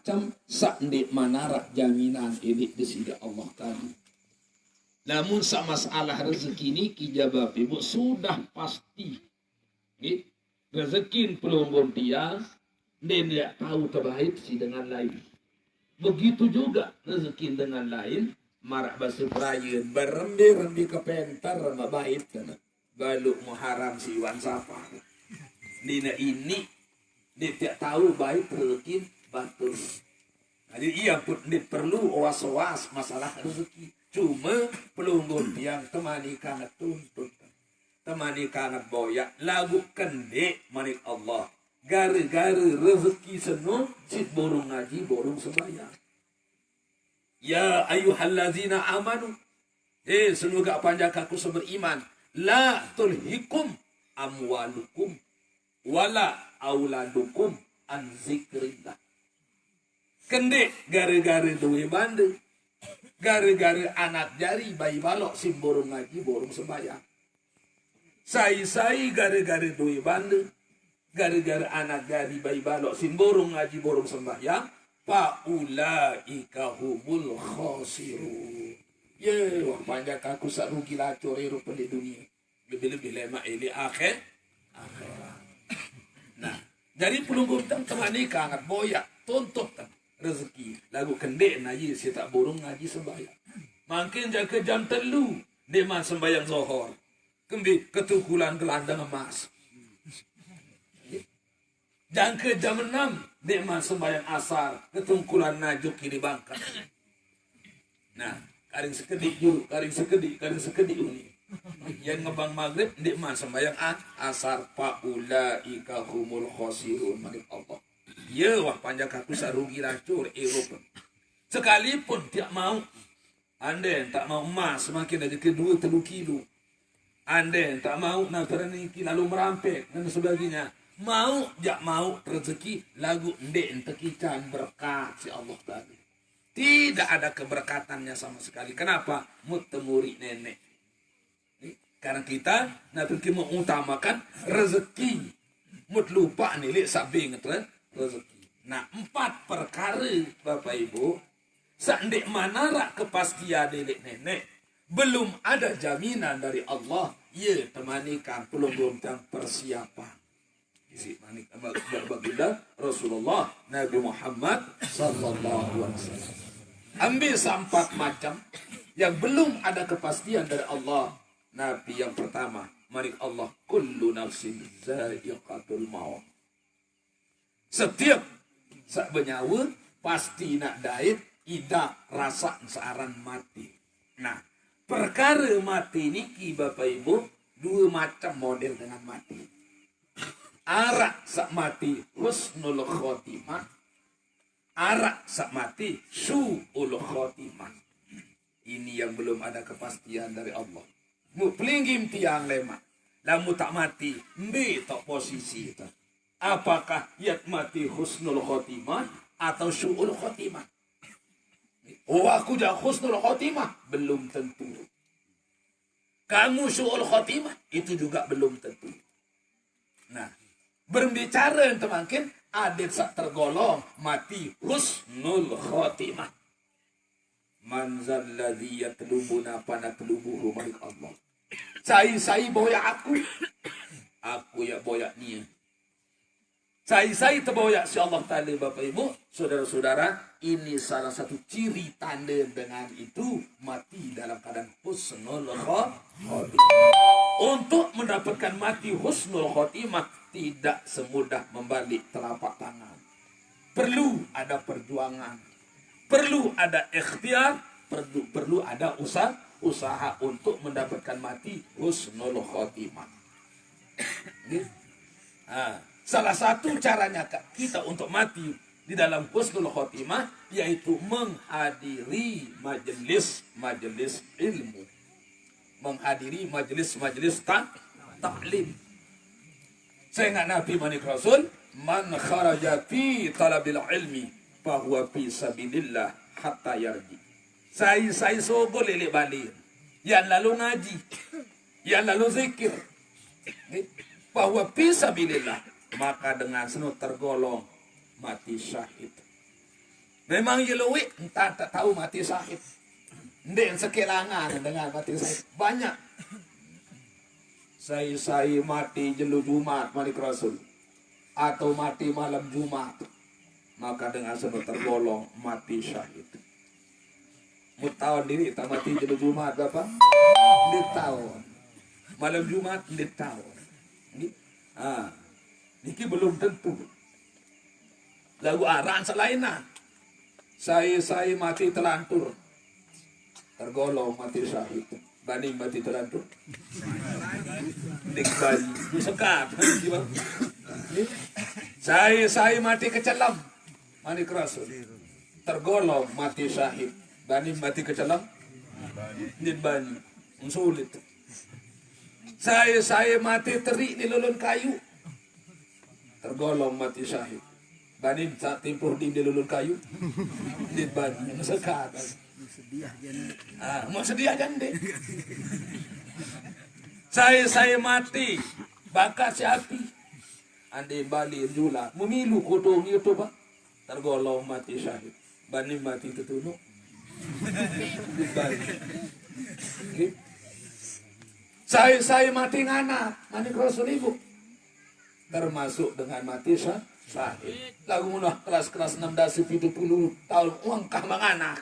macam sakndik manarak jaminan ini di sini Allah tadi. Namun sak masalah rezeki ini kijabab ibu sudah pasti. Rezeki pelonggong tiang dan tidak tahu terbaik si dengan lain. Begitu juga rezeki dengan lain. Marak basuh perayaan berembi-rembi ke pentar baik baluk muharam si wan sapa. Dina ini dia tidak tahu baik rezeki batul. Jadi ia pun dia perlu oas-oas masalah rezeki. Cuma pelunggun tiang temani kangat tuntut. Temani kangat boyak lagu kendek manik Allah. Gara-gara rezeki senung sit borong ngaji borong sembahyang. Ya ayyuhallazina amanu. Semoga panjang aku seberiman. La tulhikum amwalukum wala auladukum an zikrillah. Kendek gara-gara duwe bande. Gara-gara anak jari bayi balok sim borong ngaji borong sembahyang. Sai-sai gara-gara duwe bande. Gara-gara anak jari bayi balok sim borong ngaji borong sembahyang. Faulaika humul khasirun. Ya, wah panjang aku sak rugi lacur rupa di dunia. Lebih-lebih lemak ini akhirat. Nah, jadi pelunggung temani kangat boyak tuntut rezeki. Lagu kendek ngaji si tak burung ngaji sembahyang. Makin jaga jam telu dia mah sembahyang zuhur. Kembi ketukulan gelandang emas. Jangka jam 6 dia mah sembahyang asar ketungkulan najuk kiri bangka. Nah, karing sekedik ini. Yang ngebang maghrib dia mah sembahyang asar faulaika humul khasirun manik Allah. Ya wah panjang aku sarugi racur Eropa. Sekalipun tidak mau anda tak mau emas semakin ada kedua 3 kilo. Anda tak mau nak terani lalu merampek dan sebagainya. Mau, jak mau rezeki lagu ndek entekican berkat si Allah tadi. Tidak ada keberkatannya sama sekali. Kenapa? Mutemuri nenek. Karena kita nanti mengutamakan rezeki. Mut lupa nih sabing rezeki. Nah 4 perkara Bapak Ibu. Sandek manarak kepastian nenek. Belum ada jaminan dari Allah. Ya temanikan pelunggung dan persiapan. Isi manik baginda Rasulullah Nabi Muhammad sallallahu alaihi wasallam. Ambil 4 macam yang belum ada kepastian dari Allah. Nabi yang pertama, manik Allah, kullu nafsin za'iqatul maut. Setiap sak benyawa pasti nak dait ida rasa searan mati. Nah, perkara mati niki Bapak Ibu 2 macam model dengan mati. Arak sak mati husnul khotimah. Arak sak mati su'ul khotimah. Ini yang belum ada kepastian dari Allah. Mu pelinggim tiang lemak. Lamu tak mati. Mbe tak posisi itu. Apakah yat mati husnul khotimah atau su'ul khotimah? Oh aku dah husnul khotimah. Belum tentu. Kamu su'ul khotimah. Itu juga belum tentu. Nah, berbicara yang makin adik sak tergolong mati husnul khotimah. Man zalladzi yatlubuna fanatlubuhu malik Allah. Saya boyak aku ya boyak dia. Saya terboyak si Allah Ta'ala Bapak Ibu, saudara-saudara, ini salah satu ciri tanda dengan itu mati dalam keadaan husnul khotimah. Untuk mendapatkan mati husnul khotimah tidak semudah membalik telapak tangan. Perlu ada perjuangan. Perlu ada ikhtiar. Perlu ada usaha untuk mendapatkan mati husnul khotimah. Salah satu caranya kita untuk mati di dalam husnul khotimah yaitu menghadiri majelis ilmu. Menghadiri majelis taklim. Saya ingat Nabi Manik Rasul, man kharaja fi talabil ilmi fahuwa fi sabilillah hatta yarji. Saya sogo lele balik. Yang lalu ngaji, yang lalu zikir. Bahwa fi sabilillah, maka dengan senut tergolong mati syahid. Memang yeluwi, entah tak tahu mati syahid. Hindi yang sekilangan dengan mati syahid. Banyak. Saya mati jelu Jumat, malik Rasul. Atau mati malam Jumat. Maka dengan sebut tergolong mati syahid. Mutawon diri, tak mati jelu Jumat, Bapak? Hindi tahun. Malam Jumat, hindi tahun. Niki belum tentu. Lagu araan selain saya mati terlantur. Tergolong mati syahid. Banding mati terlantur. Dikbali. Sekat. Saya mati kecelam. Mani Rasul. Tergolong mati syahid. Banding mati kecelam. Dikbali. Sulit. Saya mati terik di lulun kayu. Tergolong mati syahid. Banin saat tempur di lulun kayu. Di banin sekat. Mau sedia jande. Saya mati. Bakat si api. Ande bali jula. Memilu kodong itu pak. Tergolong mati syahid. Banin mati tertunuk. Di banin. Saya mati ngana. Mani Rasul ibu. Termasuk dengan mati syahid. Lagu munah kelas 6 dasi 70 tahun uang kah manganak.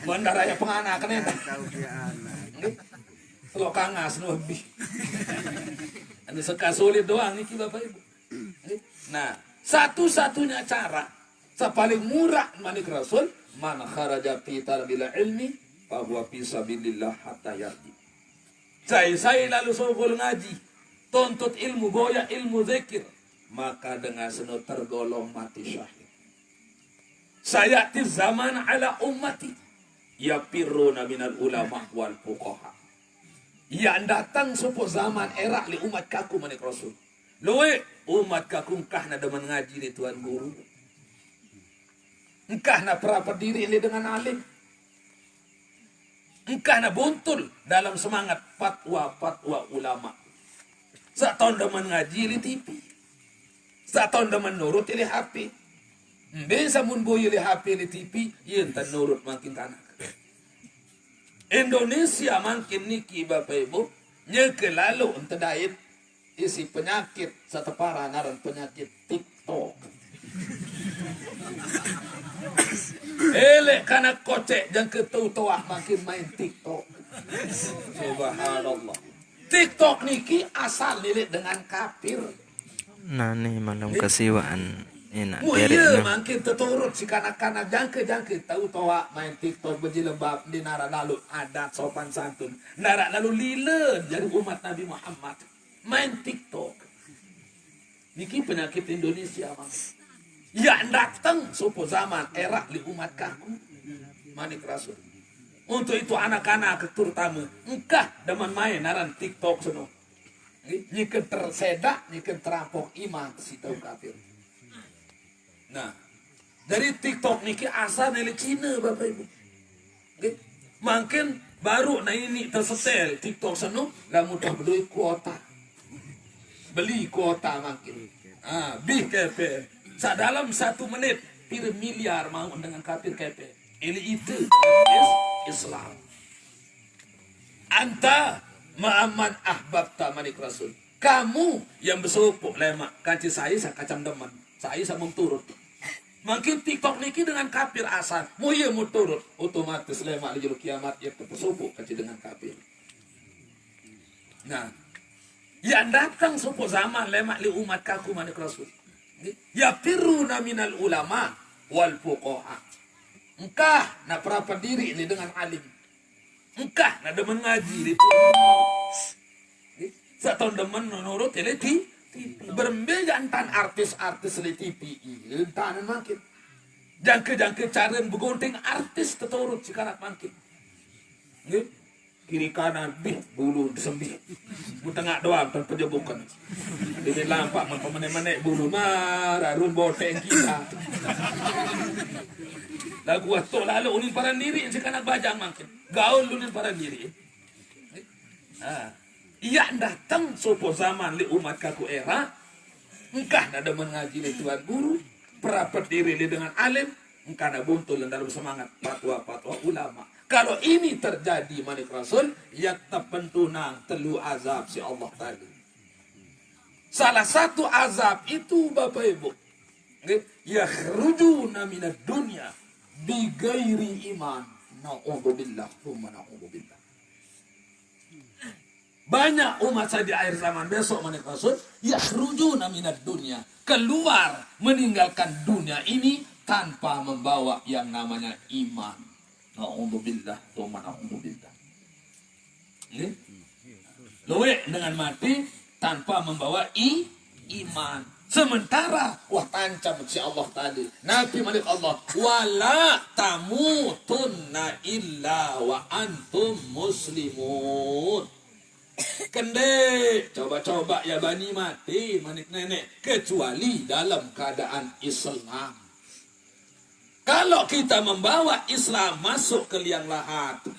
Bandaraya penganak kan eta. Kalau kangas nu lebih. Anu sekasulit doang iki Bapak Ibu. Nah, satu-satunya cara paling murah manik Rasul man kharaja fi talbil ilmi fa huwa fi sabilillah hatta yarji. Saya lalu sobol ngaji, tuntut ilmu goya ilmu zikir. Maka dengan seno tergolong mati syahid. Sayati zaman ala ummati yapiruna minal ulama wal fuqaha. Yang datang supo zaman era li umat kaku manik Rasul. Loe umat kaku kah na demen ngaji li tuan guru. Engkah na perapat diri li dengan alim. Engkah na buntul dalam semangat fatwa ulama. Saat tahun demen ngaji li TV. Saton daman nurut ili HP. Bisa mun boy ili HP ili TV, yen tan nurut makin kanak. Indonesia makin niki Bapak Ibu, nyeke lalu ente dait isi penyakit satu parah ngaran penyakit TikTok. Elek kanak kocek jang ketau-tauah makin main TikTok. Subhanallah. TikTok niki asal nilik dengan kafir. Nani malam kasiwaan ina iya makin terturut si kanak-kanak jangke tahu tawa main TikTok berjilbab di nara lalu adat sopan santun nara lalu lila jadi umat Nabi Muhammad main TikTok niki penyakit Indonesia mang ya datang supo zaman era li umat kaku manik Rasul untuk itu anak-anak terutama engkah demen main naran TikTok seno. Nyiken tersedak, nyiken terampok iman si tahu kafir. Nah, dari TikTok niki asal dari Cina Bapak Ibu. Makin baru nah ini tersetel TikTok seno, lah mudah beli kuota. Beli kuota makin. BKP. Dalam 1 menit, pira miliar mau dengan kafir KP. Ini itu Islam. Anta Ma'aman ahbabta manik Rasul. Kamu yang bersopuk lemak. Kanci saya kacang deman. Saya mau turut. Makin TikTok niki dengan kafir asal. Mau iya mau turut. Otomatis lemak di jalur kiamat. Ya bersopuk kanci dengan kafir. Nah. Yang datang sopuk zaman lemak li umat kaku manik Rasul. Ya firuna minal ulama wal fuqaha. Engkah na perapat diri ini dengan alim. Engkah na demen ngaji itu. Satu demen menurut TV. Berbeda antan artis-artis di TV. Entanan makin. Jangke carian begonting artis terturut si kanak makin. Kiri kanan bih bulu disembih. Tengah doang dan penjebukan. Ini lampak menemane bulu marah run boteng kita. Lagu atau lalu unin para diri si kanak bajang makin. Gaul unin para diri. Iya datang sopo zaman li umat kaku era. Engkah ada mengaji li tuan guru. Perapat diri li dengan alim. karena buntul dalam semangat fatwa-fatwa ulama. Kalau ini terjadi manik Rasul, ya terpentunang telu azab si Allah tadi. Salah satu azab itu Bapak Ibu, yakhrujuna minad dunya bighairi iman. Na'udzubillah, tsumma na'udzubillah. Banyak umat saya di akhir zaman besok manik Rasul, yakhrujuna minad dunya, keluar meninggalkan dunia ini tanpa membawa yang namanya iman. Na'udzubillah, tsumma na'udzubillah. Luwe dengan mati tanpa membawa iman. Sementara wah tancap si Allah tadi. Nabi Malik Allah, wala tamutunna illa wa antum muslimun. Kende coba-coba ya bani mati manik nenek kecuali dalam keadaan Islam. Kalau kita membawa Islam masuk ke liang lahat,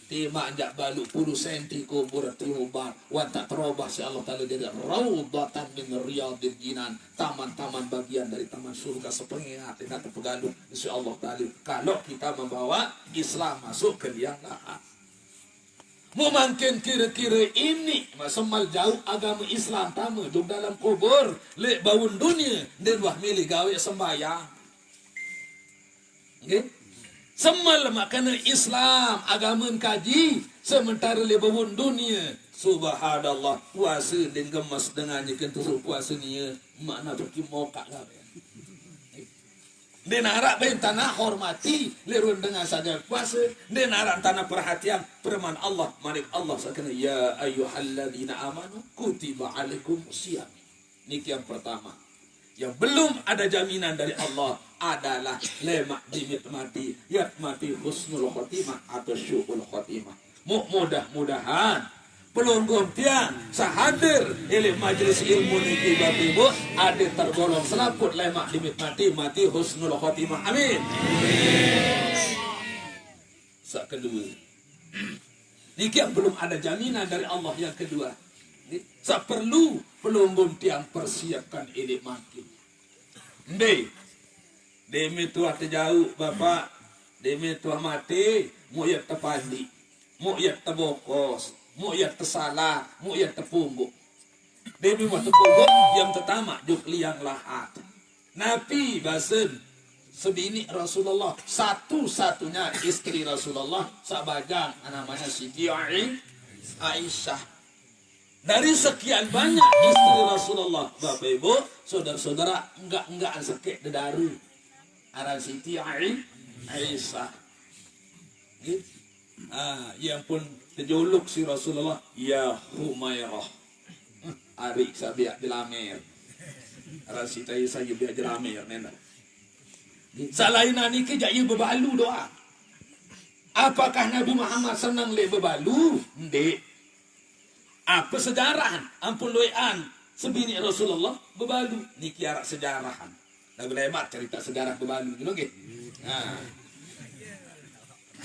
Tima anjak balu 10 senti kubur tiubar. Wanta terobah si Allah Ta'ala jadi raudatan min riyadil jinan. Taman-taman bagian dari taman surga sepengingat. Tidak terpegaluh si Allah Ta'ala. Kalau kita membawa Islam masuk ke liang lahat. Mungkin kira-kira ini semal jauh agama Islam tamu duduk dalam kubur. Lek baun dunia. Dan wah milih gawe sembahyang. Semal makna Islam agama kaji sementara lebawun dunia subhanallah puasa dan gemas dengannya kentu puasa ni makna pergi mokak lah dan harap bain tanah hormati lerun dengan saja puasa dan harap tanah perhatian firman Allah malik Allah sakana ya ayyuhalladzina amanu kutiba alaikum siyam. Ini yang pertama yang belum ada jaminan dari Allah adalah lemak dimit mati, mati husnul khotimah atau syu'ul khotimah. Mudah-mudahan pelunggum tiang sahadir ilmu majlis ilmu niki Bapak Ibu ada tergolong selaput lemak dimit mati husnul khotimah. Amin. Kedua, niki yang belum ada jaminan dari Allah yang kedua. Perlu pelunggum tiang persiapkan ini makin. Demi tuah terjauh Bapak, demi tuah mati, mu'yat terpandi, mu'yat terbokos, mu'yat tersalah, mu'yat terpungguk. Demi waktu pungguk, yang pertama, juk liang lahat. Nabi basen, sebini Rasulullah, satu-satunya istri Rasulullah, sabajang, namanya Siti Aisyah. Dari sekian banyak istri Rasulullah, Bapak Ibu, saudara-saudara, enggak sakit dedaru. Aran Siti Aisyah. Yang pun terjuluk si Rasulullah, ya Humairah. Ari sabiak jelamer. Aran Siti Aisyah biak jelamer nena. Salainan iki jak bebalu doa. Apakah Nabi Muhammad senang le bebalu? Ndek. Apa sejarahan? Ampun loean. Sebini Rasulullah bebalu. Ni kiarak sejarahan. Lagu lemak cerita sejarah bebalu. You know, okay?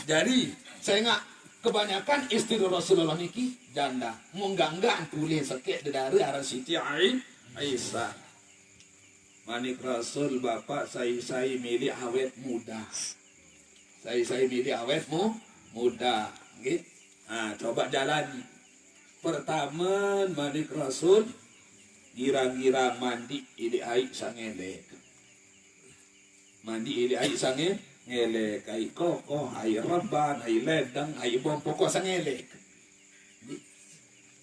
Jadi, saya ingat kebanyakan istri Rasulullah niki janda. Munggah-nggang tulis sakit dedara arah Siti Aisyah. Manik Rasul Bapak saya milih awet muda. Saya milih awet muda. Okay? Coba jalani. Pertama manik Rasul gira-gira mandi ili air sangelek. Mandi ili air sangelek. Air kokoh, air reban, air ledang, air bom pokok sangelek.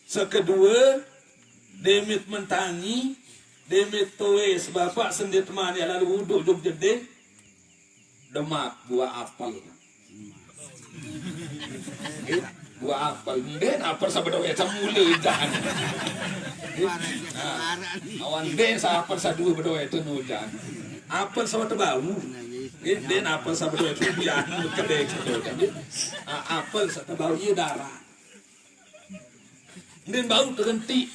Sekedua demit mentangi, demit tuis bapak sendiri teman yang lalu wuduk jog jede demak buah apel. Buah apel, den apel sabdo ya samule jan. Awan den sa apel sa dua bedo itu nujan. Apel sa bau. Den apel sa bedo itu bian kedek itu. Apel sa bau ieu darah. Den bau terhenti.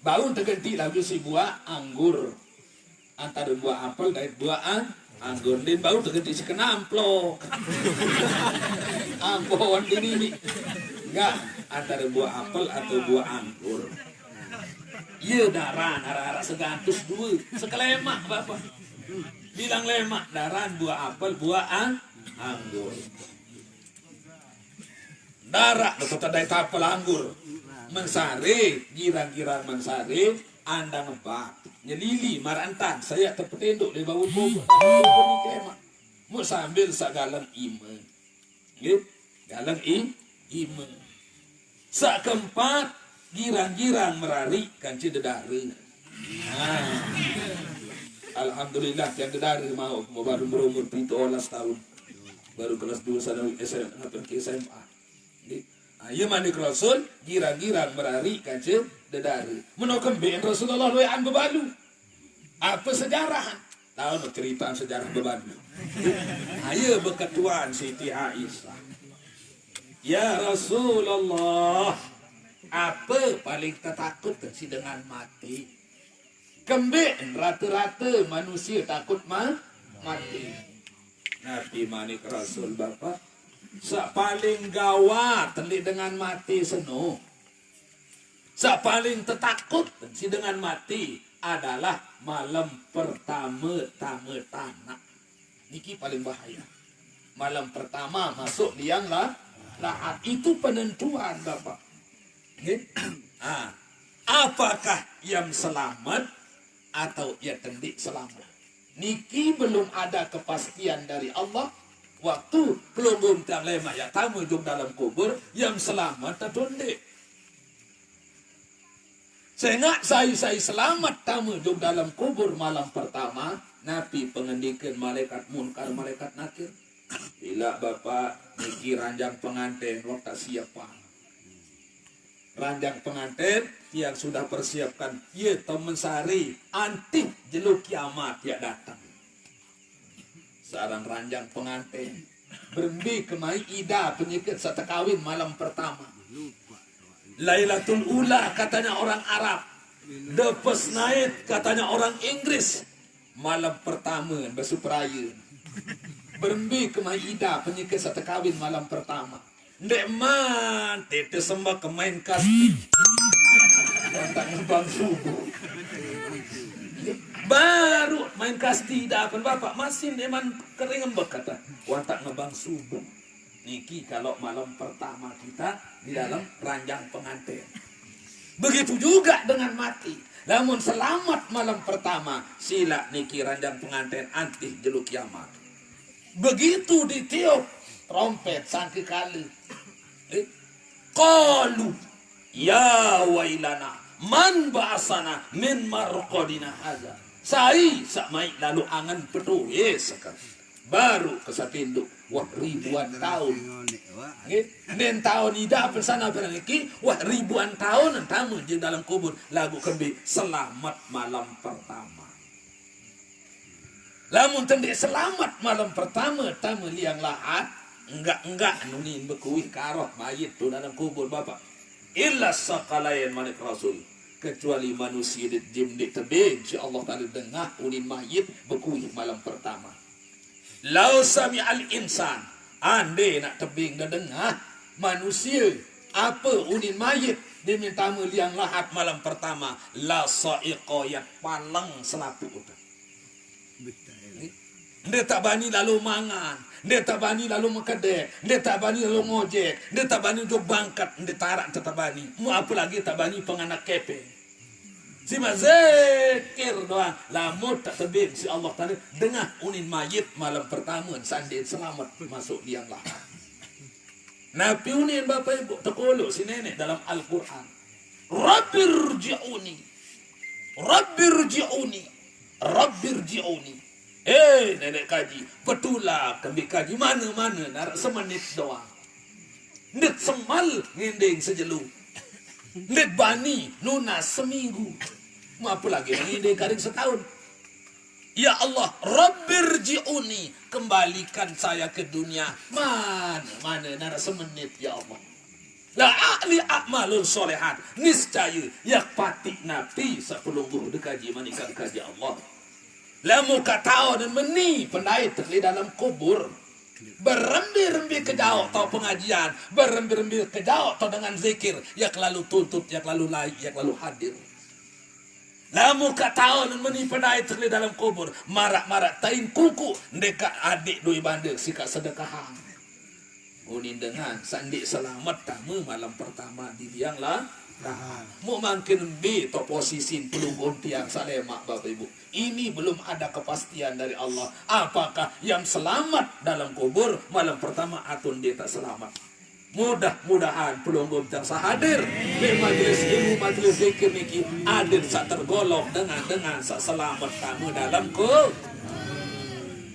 Bau terhenti lagi si buah anggur. Antara buah apel dan buah anggur. Den bau terhenti si kena amplok. Ampun ini enggak antara buah apel atau buah anggur. Iya darah arah segantus dua sekelemak Bapak. Bilang lemak daran buah apel, buah anggur. Darak dokter tadai tapel anggur. Mensari, girang-girang mensari, anda ngebak. Nyelili marantan, saya terpetenduk di bawah kubur. Mau sambil sak galang iman. Gitu? Galang iman. Sak keempat, girang-girang merari kanci dedari. Alhamdulillah yang dedari mau baru berumur 17 tahun. Baru kelas 2 sana SMA. Ayo mandi Rasul, girang-girang merari kanci dedari. Menokem ben Rasulullah loyan bebalu. Apa sejarah? Tahu cerita sejarah bebalu. Ayo beketuan Siti Aisyah. Ya Rasulullah, apa paling takut si dengan mati? Kembali rata-rata manusia takut mati. Nabi Manik Rasul Bapak, sak paling gawat telik dengan mati seno. Sak paling tertakut si dengan mati adalah malam pertama tanah. Niki paling bahaya. Malam pertama masuk liang lahat. Itu penentuan Bapak. Apakah yang selamat atau ia tendik selamat? Niki belum ada kepastian dari Allah. Waktu pelunggum tiang lemak ya tamu jom dalam kubur yang selamat atau tendik. Saya selamat tamu jom dalam kubur malam pertama. Nabi pengendikan malaikat munkar, malaikat nakir. Bila Bapak niki ranjang pengantin lo tak siapa. Ranjang pengantin yang sudah persiapkan ye temen sari antik jeluk kiamat ya datang. Seorang ranjang pengantin berembi kemai ida penyikit serta kawin malam pertama. Lailatul Ula katanya orang Arab. The First Night katanya orang Inggris. Malam pertama bersupraya. Berembi ke Maida penyikir serta kawin malam pertama. Ndek man tete sembah ke main kasti. Tak ngebang subuh. Baru main kasti dapat Bapak masih deman kering embek kata. Tak ngebang subuh. Niki kalau malam pertama kita di dalam ranjang pengantin. Begitu juga dengan mati. Namun selamat malam pertama sila niki ranjang pengantin antih jeluk kiamat. Begitu ditiup trompet sangki kali. Qalu ya wailana man ba'asana min marqadina hadza. Sai sakmai lalu angan petu sekan. Baru kesapinduk wah ribuan tahun. Den tahun ida persana perangiki wah ribuan tahun tamu di dalam kubur lagu kembi selamat malam pertama. Lamun tendik selamat malam pertama tamu liang lahat enggak nunin bekuih karoh mayit tu dalam kubur Bapak. Illa sakalayan manik Rasul kecuali manusia di jim di tebing si Allah Taala dengah unin mayit bekuih malam pertama. Lau sami al insan ande nak tebing dan dengah manusia apa unin mayit diminta liang lahat malam pertama la sa'iqa yang palang selapu udah. Dia tak bani lalu mangan, dia tak bani lalu mekedek, dia tak bani lalu ngojek, dia tak bani untuk bangkat, dia tarak tak bani. Mau apa lagi tak bani penganak kepe. Si mazikir doang, lamun tak tebing si Allah Taala dengah unin mayit malam pertama sandin selamat masuk liang lahat. Nabi unin Bapak Ibu terkolok si nenek dalam Al-Quran. Rabbirji'uni, Rabbirji'uni, Rabbirji'uni. Nenek kaji, betulah kami kaji mana-mana narak semenit doang. Net semal ngending sejelu. Net bani lunas seminggu. Mau apa lagi ngending karing setahun. Ya Allah, Rabbirji'uni, kembalikan saya ke dunia. Mana narak semenit ya Allah. La a'li a'malun solehan. Niscaya yak pati nabi sepelungguh dekaji manikah kaji Allah. Lamu katau dan meni pendai terli dalam kubur. Berembi-rembi ke jauh tau pengajian. Berembi-rembi ke jauh tau dengan zikir. Yak lalu tuntut, yak lalu laik, yak lalu hadir. Lamu kat tahun meni pedai terli dalam kubur. Marak-marak tain kuku. Dekat adik doi bandel sikap sedekah. Unin dengan sandik selamat tamu malam pertama di biang lah. Mu makin B to posisi pelunggun tiang salemak Bapak Ibu. Ini belum ada kepastian dari Allah. Apakah yang selamat dalam kubur malam pertama atau dia tak selamat. Mudah-mudahan pelunggun tiang sahadir di majlis ilmu majlis zikir niki hadir sak tergolong dengan sak selamat tamu dalam kubur.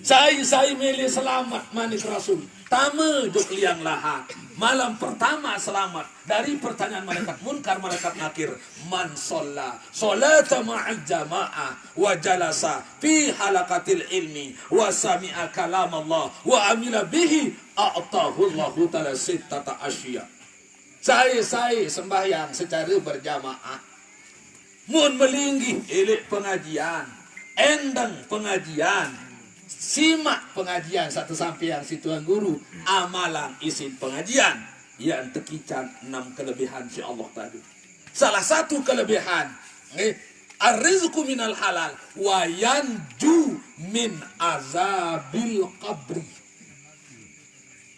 Saya milih selamat manik Rasul. Tama juk liang lahat. Malam pertama selamat dari pertanyaan malaikat munkar malaikat nakir. Man sholla sholata ma'al jama'ah wa jalasa fi halaqatil ilmi wa sami'a kalam Allah wa amila bihi a'tahu Allahu ta'ala sittata asya. Saya sembahyang secara berjamaah. Mun melinggi elek pengajian, endang pengajian. Simak pengajian satu sampai yang si Tuan Guru. Amalan isi pengajian yang terkican 6 kelebihan si Allah tadi. Salah satu kelebihan ar-rizqu minal halal wa yanju min azabil qabri.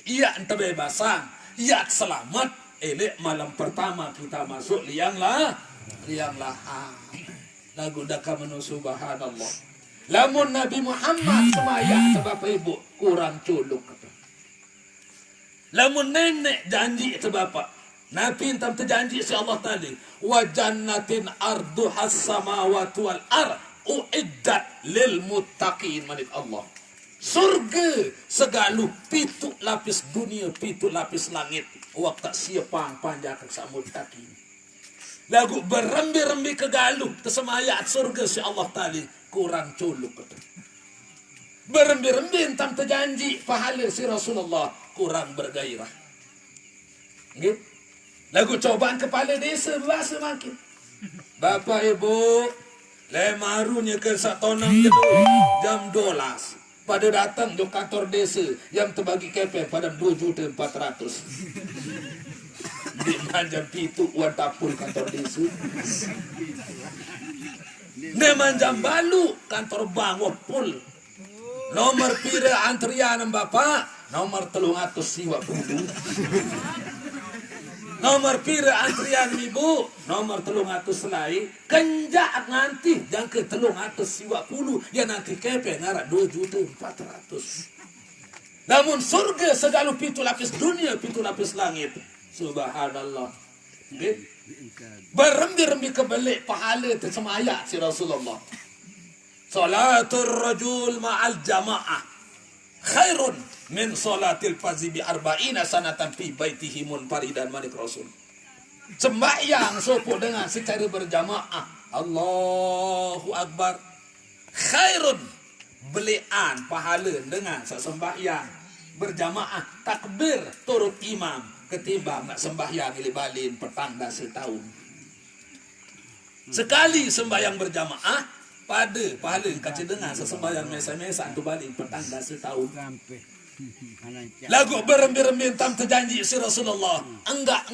Ia terbebasan, ia selamat. Elek malam pertama kita masuk liang lah. Lagu daka menu subhanallah. Lamun Nabi Muhammad semaya Bapak Ibu kurang culuk. Lamun nenek janji ke Bapak. Nabi entam terjanji si Allah tadi. Wa jannatin arduhas samawati wal ar uiddat lil muttaqin manik Allah. Surga segaluh pitu lapis dunia, pitu lapis langit. Waktu siapang panjang sa muttaqin. Lagu berembi-rembi kegaluh tersemayat surga si Allah tadi. Kurang culuk. Berembi-rembi entang terjanji pahala si Rasulullah kurang bergairah. Gitu. Lagu cobaan kepala desa berasa makin. Bapak Ibu, lemarunya ke satonang jedu jam 12. Pada datang di kantor desa yang terbagi KP pada 2.400.000. Di manjam pitu uang tapul kantor desa. Neman jam balu kantor bank wapul. Nomor pira antrian Bapak, nomor 350. Nomor pira antrian Ibu, nomor 300 selai. Kenjak nanti yang ke 350 ya nanti kepe ngarak 2.400.000. Namun surga segala pitu lapis dunia, pitu lapis langit. Subhanallah. Okay. Berembi-rembi kebelik pahala tersemayat si Rasulullah. Salatul rajul ma'al jama'ah khairun min salatil fazi bi arba'ina sanatan fi baitihi munfaridan manik Rasul. Sembahyang sopo dengan secara berjamaah. Allahu Akbar. Khairun belian pahala dengan sembahyang berjamaah takbir turut imam. Ketimbang nak sembahyang ilibalin petang dah setahun. Sekali sembahyang berjamaah pada pahala kaca dengar sesembahyang mesa-mesa tu balik petang dah setahun. Lagu berembi-rembi tam terjanji si Rasulullah. Enggak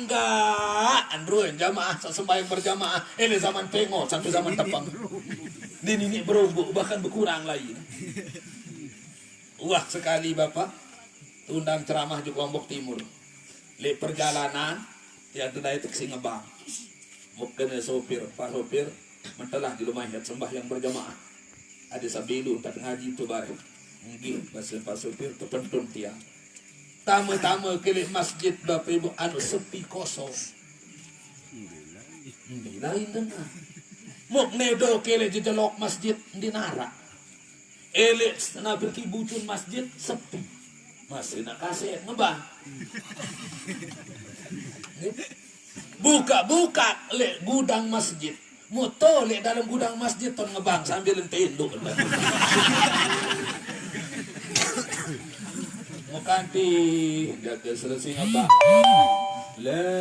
androin jamaah sembahyang berjamaah. Ini zaman tengok sampai zaman tepang. Ini berumbuk bahkan berkurang lagi. Wah sekali Bapak undang ceramah di Lombok Timur. Le perjalanan tiada daya taksi ngebang. Mungkin sopir, pak sopir mentelah di rumah yang sembahyang berjamaah. Ada sabilu tak ngaji tu bareng. Mungkin bahasa pak sopir terpentun tiang. Tama-tama ke masjid Bapak Ibu anu sepi kosong. Lain dengar. Muk nedo ke jelok masjid di nara. Elek nak pergi bucun masjid sepi. Masih nak kasih ngebang. Buka lek gudang masjid. Moto lek dalam gudang masjid ton ngebang sambil tenduk. Mukanti jaga selesai ngebang. La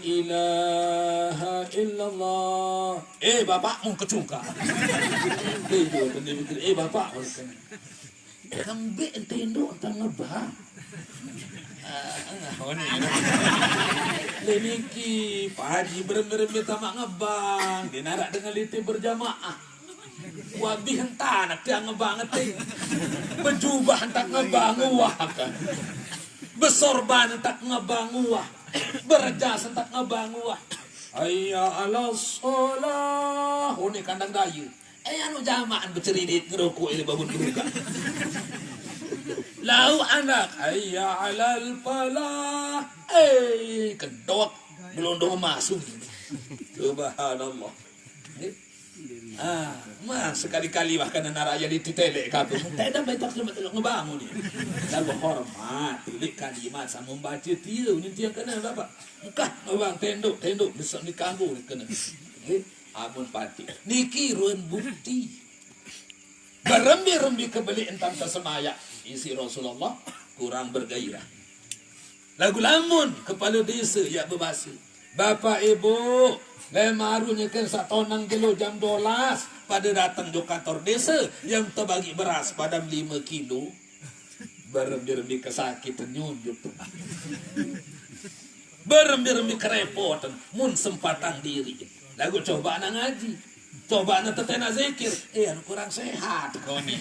ilaha illallah. Bapak mau kecungka. Bapak. Kambing tenduk tang ngebang. Leniki Pak Haji berem-berem tamak ngebang, dinarak dengan liti berjamaah. Wabi hentan nak dia ngebang ngeting. Berjubah hentak ngebang wah kan. Besorban hentak ngebang wah. Berjas hentak ngebang wah. Hayya 'alas shalah. Ini kandang dayu. Anu jamaan berceridit ngerokok ini babun keruka. Lau anak hayya 'alal falah. Kedok gelondong masuk. Subhanallah. Sekali-kali bahkan naraya dititelek kapu. Tak baik tak selamat ngebangun ni. Lalu hormat, tilik kalimat sama membaca dia. Ini dia kena bapak. Engkah ngebang tenduk besok ni kamu ni kena. Amun pati. Niki ruan bukti. Berembi-rembi kebeli entang tersemaya. Isi Rasulullah kurang bergairah. Lagu lamun kepala desa ya berbasi. Bapak ibu, lemarunya kan satonang kilo jam 12 pada datang do kantor desa yang terbagi beras pada 5 kilo. Berembi-rembi kesakitan nyunjuk. Berembi-rembi kerepotan mun sempatang diri. Lagu coba anak ngaji. Coba anak tetena zikir. Anu kurang sehat kau ni.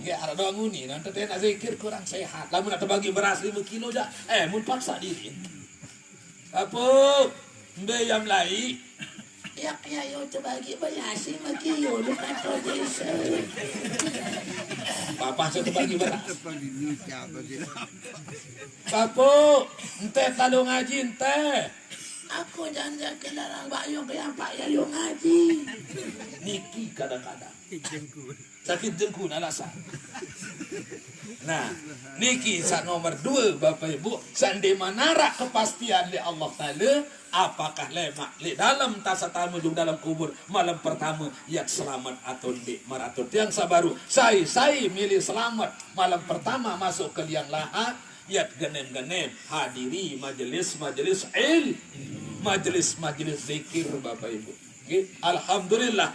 Ya ada doang ni. Nanti tetena zikir kurang sehat. Lalu nak terbagi beras 5 kilo je. Mun paksa diri. Apa? Mbe yang lain. Ya yo terbagi beras 5 kilo. Lu kata desa. Papa saya terbagi beras. Papa, ente talung ngaji ente. Aku jangan kendaraan bayung ke yang Pak Yayo ngaji. Niki kadang-kadang. Sakit jengkun alasan. Nah, niki saat nomor 2 Bapak Ibu. Sandi manara kepastian li Allah Ta'ala. Apakah lemak li dalam tasa tamu jung dalam kubur. Malam pertama yang selamat atau di maratut yang sabaru. Saya milih selamat. Malam pertama masuk ke liang lahat. Yat genem-genem hadiri majelis zikir Bapak Ibu. Okay? Alhamdulillah.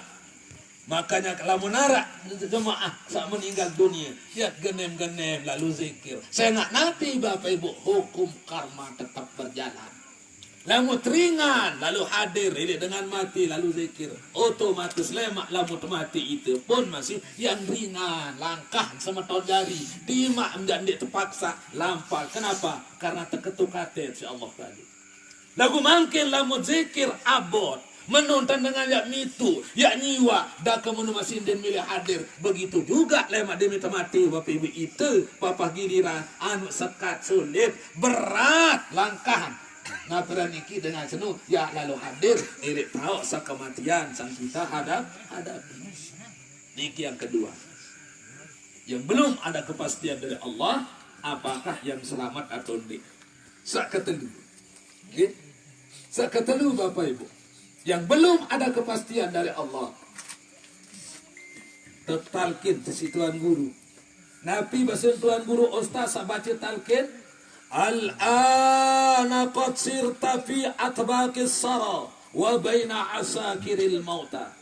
Makanya kalau menara jemaah saat meninggal dunia, yat genem-genem lalu zikir. Saya nak nanti Bapak Ibu hukum karma tetap berjalan. Lamut ringan lalu hadir ini dengan mati lalu zikir. Otomatis lemak lamut mati itu pun masih yang ringan. Langkah semeton jari. Dimak menjadi terpaksa lampal. Kenapa? Karena terketuk hati insya Allah tadi. Lagu mungkin lamut zikir abot. Menonton dengan yak mitu, yak nyiwa. Dah kemudian masih dan milih hadir. Begitu juga lemak demi mati. Bapak Ibu itu. Papa giliran. Anu sekat sulit. Berat langkah. Nah peraniki dengan jenuh ya lalu hadir irit tahu sakematian sang kita hadapi. Niki yang kedua. Yang belum ada kepastian dari Allah apakah yang selamat atau tidak. Saketelu. Okay? Saketelu Bapak Ibu. Yang belum ada kepastian dari Allah. Talqin si tuan guru. Nabi bahasa tuan guru ustaz baca talqin. Al-ana qad sirta fi atbaqis sara wa baina asakiril mauta.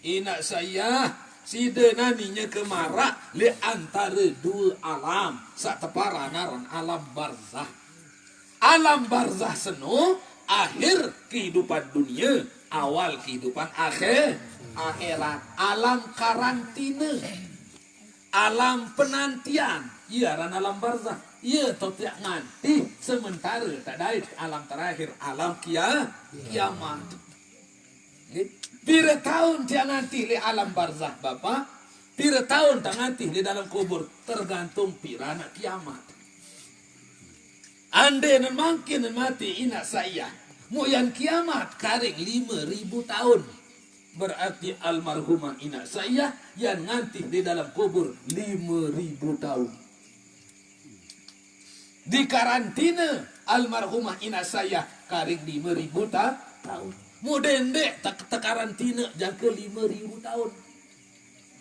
Ina saya sida naninya kemara li antara dua alam sak teparanaran alam barzah. Alam barzah seno akhir kehidupan dunia, awal kehidupan akhirat. Alam karantina. Alam penantian, ia ran alam barzah, ia totiak nganti sementara tak ada alam terakhir, alam kiamat. Pira tahun dia nanti di alam barzah Bapak, pira tahun tak nanti di dalam kubur tergantung pira anak kiamat. Anda nan mungkin mati ina saya, mu yang kiamat karing 5.000 tahun. Berarti almarhumah ina saya yang nanti di dalam kubur 5.000 tahun. Di karantina almarhumah ina saya karing 5.000 tahun. Mudendek tak karantina jangka 5.000 tahun.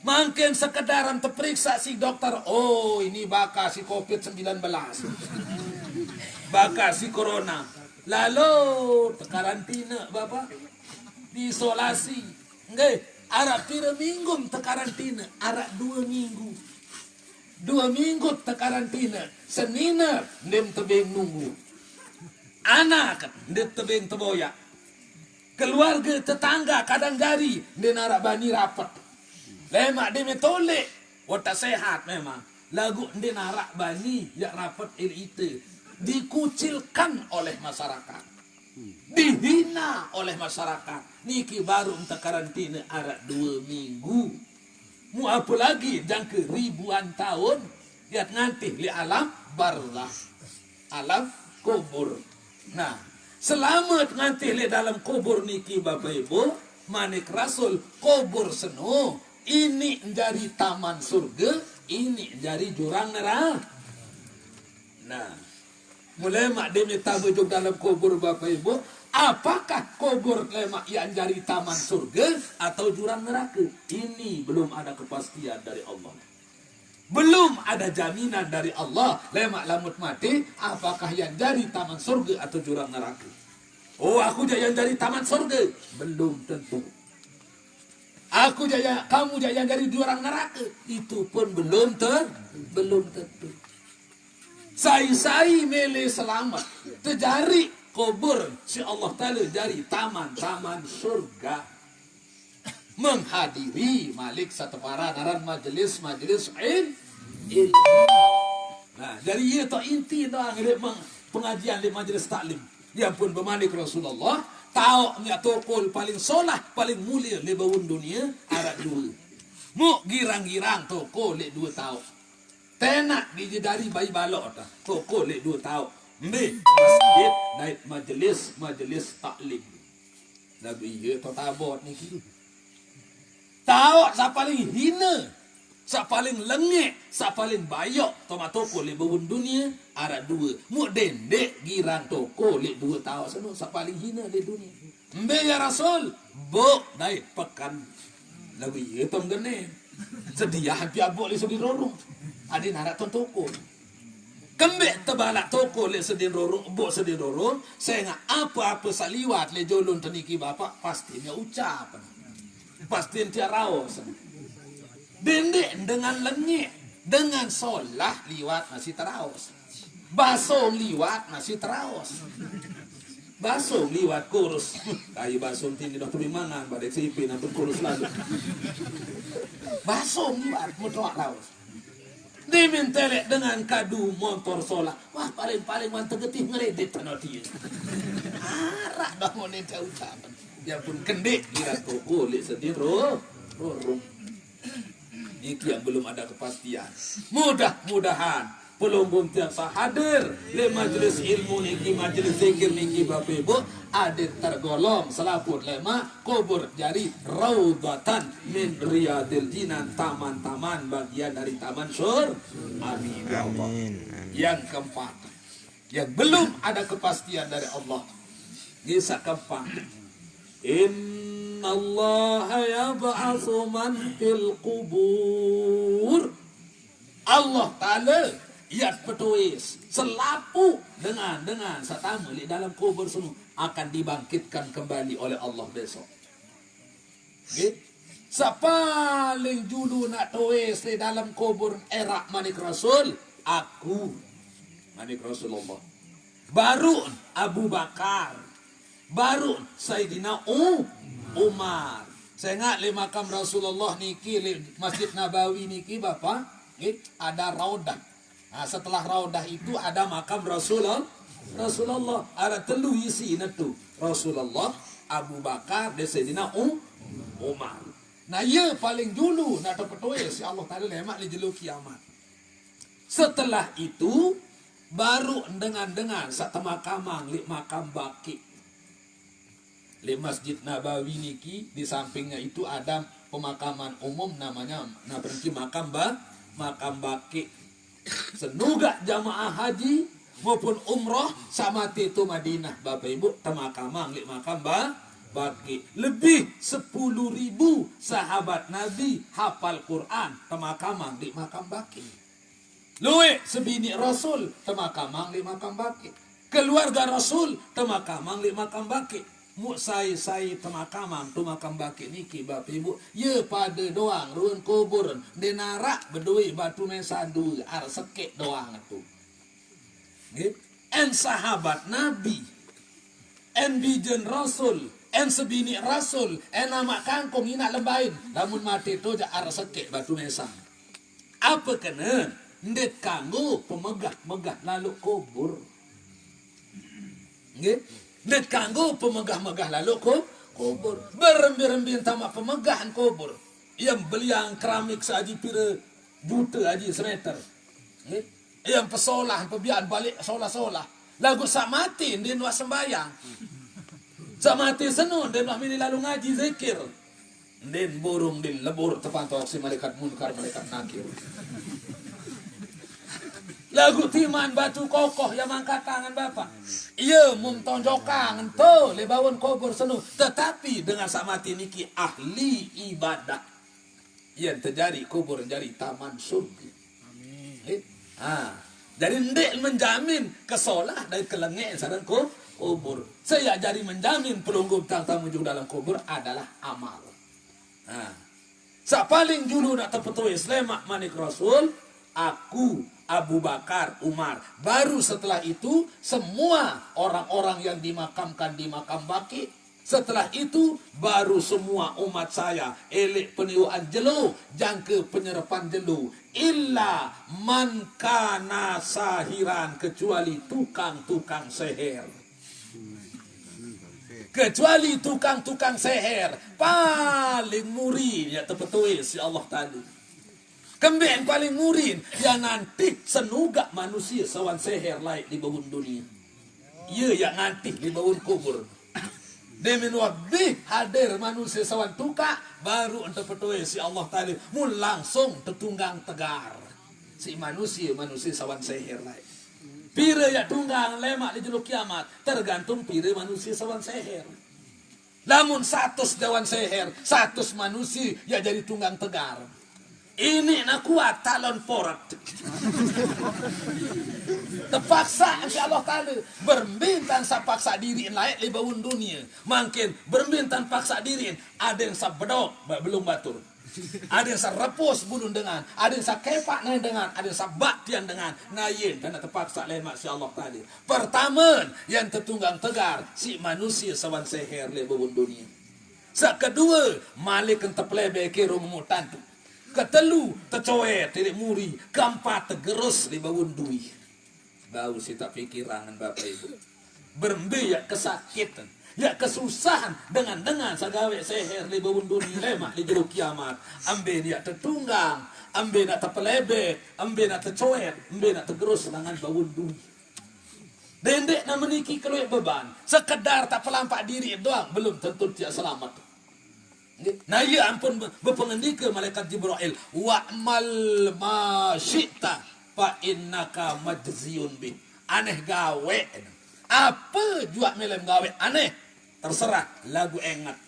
Mungkin sekedaran terperiksa si dokter, oh ini bakal si COVID-19. Bakal si corona. Lalu karantina Bapak. Diisolasi. Nggih, Arak pira minggu te karantina, arak 2 minggu. 2 minggu te karantina. Senina ndem tebeng nunggu. Anak ndem tebeng teboya. Keluarga tetangga kadang jari ndem arak bani rapat. Lemak dia metolek. Wata sehat memang. Lagu ndem arak bani ya rapat itu dikucilkan oleh masyarakat. Dihina oleh masyarakat. Niki baru entah karantina arak 2 minggu. Mu apa lagi jangka ribuan tahun. Lihat nanti li alam barzah. Alam kubur. Nah, selamat nanti li dalam kubur niki Bapak Ibu. Manik Rasul kubur seno. Ini menjadi taman surga. Ini menjadi jurang neraka. Nah, mulai mak dia minta bujuk dalam kubur Bapak Ibu. Apakah kubur lemak yang jadi taman surga atau jurang neraka? Ini belum ada kepastian dari Allah. Belum ada jaminan dari Allah. Lemak lamut mati. Apakah yang jadi taman surga atau jurang neraka? Oh, aku yang jadi taman surga. Belum tentu. Kamu yang jadi jurang neraka. Itu pun belum tentu. Saya milih selamat. Terjari kubur si Allah Ta'ala dari taman-taman surga. Menghadiri malik satepara naran majelis ilmu. Nah, dari itu inti doang pengajian di majelis taklim. Yang pun bermalik Rasulullah. Tahu ni tokol paling solah, paling mulia di bawah dunia arak 2. Mu girang-girang tokol le 2 tahun. Tenak dari bayi balok dah. Toko lek 2 tahun. Mbe masjid naik majelis taklim. Nabi ye to tabot ni. Tahu sa paling hina, sa paling lengek, sa paling bayok toma toko lek bawun dunia ada 2. Mu dendek girang toko lek 2 tahun seno sa paling hina di dunia. Mbe ya Rasul, bo naik pekan. Nabi ye tom gene. Sedia hampir abok le sedih rorong. Adin harap toko. Kembek tebalak toko le sedin rorong, bok sedin rorong. Saya ngak apa-apa saliwat le jolon teniki bapak pastinya ucap. Pastiin tiaraos. Dendek dengan lengik, dengan solah liwat masih teraos. Basong liwat masih teraos. Basong liwat kurus. Kayu basong tinggi dah terimangan pada sipin atau kurus lalu. Basong liwat mutlak raos. Dimintelek dengan kadu motor solah. Wah, paling-paling mantep getih ngeredit tanah dia. Arak dah mau nenta ucapan. Ya pun kendek kira toko lek sedih rorong. Ini yang belum ada kepastian. Mudah-mudahan pelunggung tiasa hadir le majelis ilmu niki, majelis zikir niki Bapak Ibu adir tergolong selaput lema kubur jari raudhatan min riyadil jinan, taman-taman bagian dari taman sur. Amin. Amin. Yang keempat, yang belum ada kepastian dari Allah. Kisah keempat. Inna Allah yab'atsu man fil qubur. Allah Ta'ala ia petuis selapu dengan satamu di dalam kubur semua akan dibangkitkan kembali oleh Allah besok. Okay? Sepaling julu nak tuis di dalam kubur era Manik Rasul, aku Manik Rasulullah. Baru Abu Bakar, baru Sayyidina Umar. Saya ingat li makam Rasulullah niki li Masjid Nabawi niki Bapak, ada raudah. Nah, setelah raudah itu ada makam Rasulullah. Ada telu isi itu. Rasulullah, Abu Bakar, dan Sayyidina Umar. Nah, ia paling dulu nak terpetuai si Allah Ta'ala lemak li jelu kiamat. Setelah itu baru dengan satu makamang li makam Baqi. Li Masjid Nabawi niki di sampingnya itu ada pemakaman umum namanya makam Baqi. Senuga jamaah haji maupun umrah sama itu Madinah Bapak Ibu temakamang li makam Baqi. Lebih 10.000 sahabat Nabi hafal Quran temakamang li makam Baqi. Luwe sebini Rasul temakamang li makam Baqi. Keluarga Rasul temakamang li makam Baqi. Mu sai temakamam tu makam baki niki bapak ibu. Ye pada doang ruan kubur de narak bedui batu mesandu ar sekek doang tu. Nggih. En sahabat Nabi. En bijen Rasul. En sebini Rasul. En amak kangkung ina lebain. Lamun mati tu ja ar sekek batu mesang. Apa kena? Ndet kanggo pemegah-megah lalu kubur. Nggih. Ndet kanggo pemegah-megah lalu kubur. Berembi-rembi tamak pemegahan kubur. Yang beliang keramik saji pira juta aji semeter. Yang pesolah pebian balik solah-solah. Lagu sak mati dia nak sembayang. Sak mati senun dia nak mini lalu ngaji zikir. Den burung din lebur terpantau si malaikat munkar malaikat nakir. Lagu timan batu kokoh yang angkat tangan bapak. Ia mumtonjokan tu lebawan kubur senu. Tetapi dengan sak mati niki ahli ibadah. Yang terjadi kubur jadi taman surga. Amin. Jadi ndek menjamin kesolah dari kelengek sarang kubur. Saya jadi menjamin pelunggup tamu juga dalam kubur adalah amal. Sak paling dulu nak terpetui selamat manik Rasul. Aku, Abu Bakar, Umar. Baru setelah itu, semua orang-orang yang dimakamkan di makam baki. Setelah itu, baru semua umat saya. Elek peniuan jelu, jangka penyerapan jelu. Illa man kana sahiran. Kecuali tukang-tukang seher. Kecuali tukang-tukang seher. Paling muri, ya terpetui si Allah tadi. Kembali paling murin yang nanti senugak manusia sawan seher lain di bawah dunia. Ia yang nanti di bawah kubur. Demi wabih hadir manusia sawan tuka baru untuk petoi si Allah Taala mun langsung tertunggang tegar si manusia sawan seher lain. Pira ya tunggang lemak di julu kiamat tergantung pira manusia sawan seher. Lamun 100 dewan seher, 100 manusia ya jadi tunggang tegar. Ini nak kuat talon porat. Terpaksa insya-Allah Taala bermintan sa paksa diri lain di bawah dunia. Makin bermintan paksa diri ada yang sa bedok belum batur. Ada yang sa repus bulun dengan, ada yang sa kepak naik dengan, ada yang sa baktian dengan. Nayin dan terpaksa lain masya-Allah Taala. Pertama yang tertunggang tegar si manusia sawan seher di bawah dunia. Kedua malik terplebe ke rumah tantu. Ketelu tercoet tidak muri, keempat tergerus di bawah dui. Bau si tak pikiran bapak ibu. Berembe ya kesakitan, ya kesusahan dengan sagawe seher di bawah dunia lemak di juru kiamat. Ambe dia tertunggang, ambe nak terpelebek, ambe nak tercoet, ambe nak tergerus dengan bawah dui. Dendek nak meniki keluar beban, sekedar tak pelampak diri doang belum tentu dia selamat. Nah ya ampun berpengendika malaikat Jibril wa'mal ma syi'ta fa innaka majziyun bi. Aneh gawe apa jua melem gawe aneh terserah lagu engat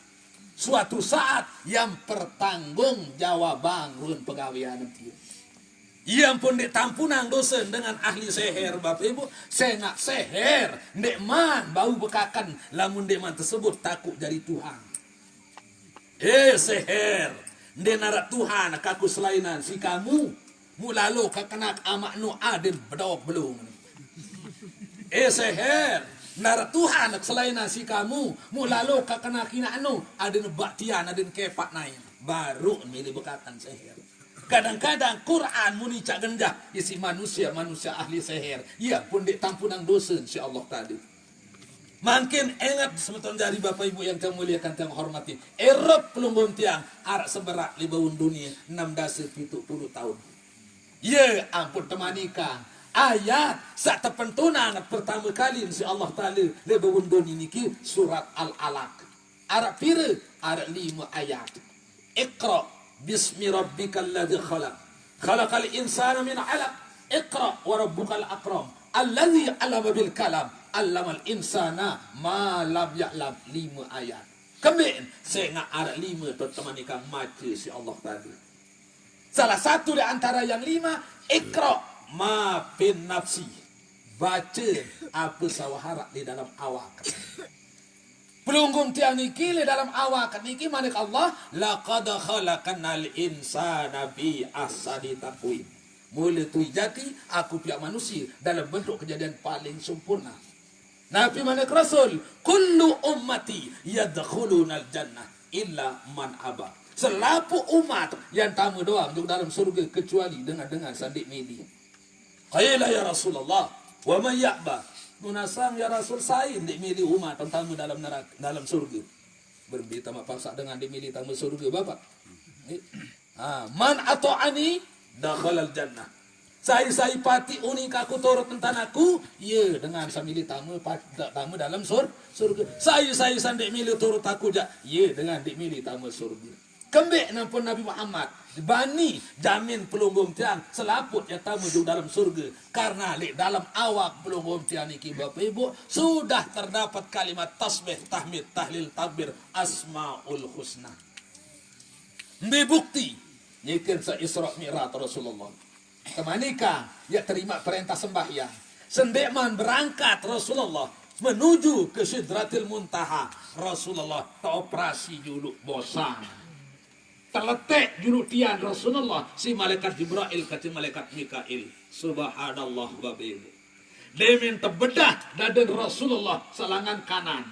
suatu saat yang pertanggung jawaban run pegawean nanti. Ia pun dek tampunang dosen dengan ahli seher bapak ibu. Saya nak seher dek man bau bekakan lamun dek man tersebut takut dari Tuhan. Seher dia narak Tuhan kaku selainan si kamu mu lalu kakanak amak nu adin bedok belum. Seher narak Tuhan selainan si kamu mu lalu kakanak ina anu adin baktian adin kepak naik baru milih bekatan seher. Kadang-kadang Quran muni cak gendah isi manusia ahli seher. Ia pun ditampunang dosa insyaallah tadi. Makin ingat semeton jari bapak ibu yang kami muliakan yang hormati. Erop pelunggun tiang arak seberak di bawah dunia 670 tahun. Ya ampun temanika. Ayat saat terpentunang pertama kali si Allah Ta'ala di bawah dunia niki surat Al-Alaq. Arak pira arak 5 ayat. Iqra bismi rabbikal ladzi khalaq. Khalaqal insana min 'alaq. Iqra wa rabbukal akram. Alladzi 'allama bil kalam. Allamal insana ma lam ya'lam 5 ayat. Kemudian saya nak arak 5 teman ikan maca si Allah tadi. Salah satu di antara yang 5 ikra ma fin nafsi. Baca apa sawaharak di dalam awak. Pelunggum tiang niki le dalam awak niki manik Allah laqad khalaqnal insana fi ahsani taqwim. Mula tu jati aku pihak manusia dalam bentuk kejadian paling sempurna. Nabi manik Rasul kullu ummati yadkhulunal jannah illa man aba. Selapu umat yang tamu doang masuk dalam surga kecuali dengan sandik medi. Qala ya Rasulullah wa man ya'ba. Munasam ya Rasul saya ndik milih umat tamu dalam surga. Berberita mak paksa dengan dimilih tamu surga bapak. Man ata'ani dakhalal jannah. Saya pati unik aku turut tentang aku, ya dengan sambil tamu dalam surga. Saya sandik milih turut aku ja, ya dengan dik milih tamu surga. Kembek nampun Nabi Muhammad bani jamin pelunggum tiang selaput ya tamu di dalam surga karena di dalam awak pelunggum tiang niki Bapak Ibu sudah terdapat kalimat tasbih, tahmid, tahlil, takbir, asmaul husna. Ini bukti nyikin sa Isra Mi'raj Rasulullah. Kemanika ya terima perintah sembahyang. Sendekman berangkat Rasulullah menuju ke Sidratil Muntaha. Rasulullah operasi dulu bosan. Terletak juru tian Rasulullah si malaikat Jibril kata malaikat Mikail. Subhanallah Bapak Ibu. Demin terbedah dadan Rasulullah selangan kanan.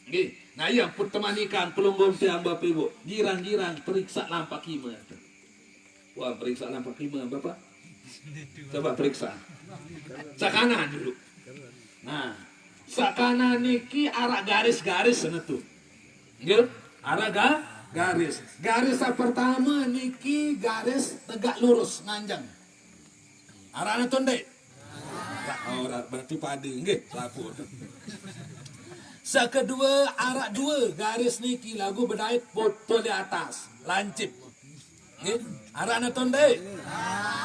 Okay. Nah yang pertemanikan pelunggum tiang Bapak Ibu. Girang-girang periksa lampak kima. Wah periksa lampak kima Bapak. Coba periksa. Sakanan dulu. Nah sakanan niki arah garis-garis sana tuh. Gitu? Arah garis pertama niki garis tegak lurus nganjang. Arahnya tonde. Orang berarti padi nggih lapor. Sekedua arah dua garis niki lagu berdait foto di atas lancip. Nggih, arahnya tonde.